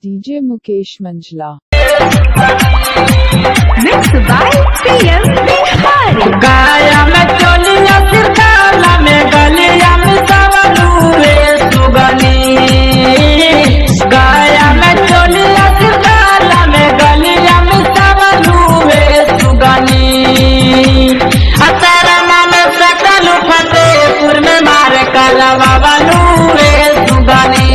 DJ Mukesh Manjla. Mixed by PM Bihari. गाया में चोलिया सिरकाला में गलिया में सवलू रे सुगनी। गाया में चोलिया सिरकाला में गलिया में सवलू रे सुगनी। अतारा मन सकल फतेहपुर में मार कलवावलू रे सुगनी।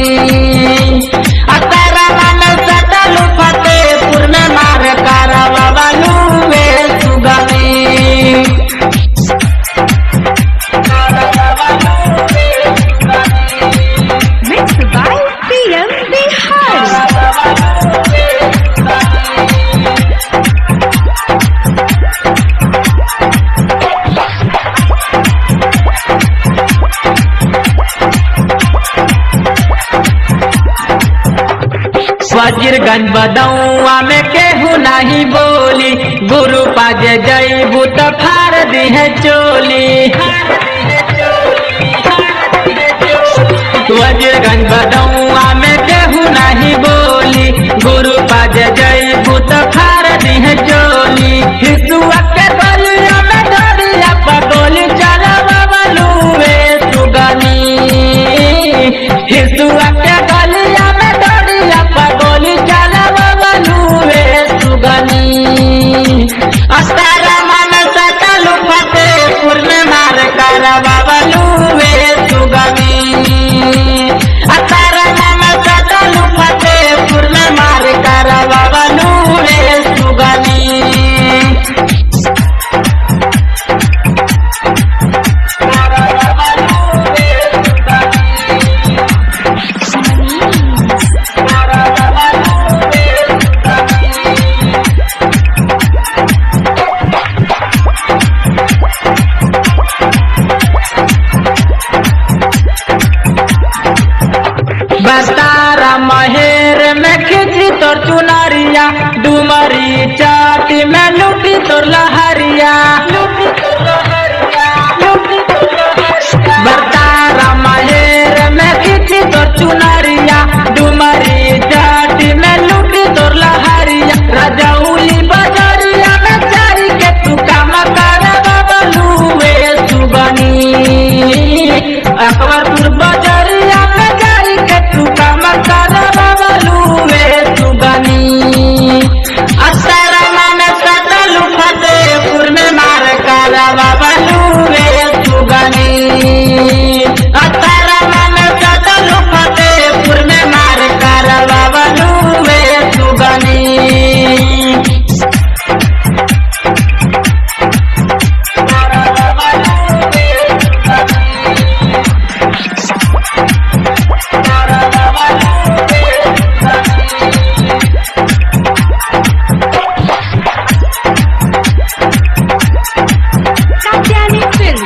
अतारा मन सकल फतेहपुर में मार करवावलू रे सुगनी। Mixed by PM Bihari. Wazirganj बदौआ में केहू नहीं बोली। गुरु पाजे जईबू तो फाड़ दी है चोली। वजीरगंज बदौआ में केहू नहीं बोली। गुरु पाजे जईबू तो फाड़ दी है चोली। हिसुआ के गलिया में डरिया पगोली चलवावलू रे सुगनी। हिसुआ के गलिया में डरिया पगोली चलवावलू रे सुगनी। अतारा मन सकल फतेहपुर में मार करवावलू रे सुगनी। अतारा मन सकल फतेहपुर में मार करवावलू रे सुगनी। बतारा महेर में खिची तोर चुनरिया। डुमरी चाटी में लुटी तोर लहरिया।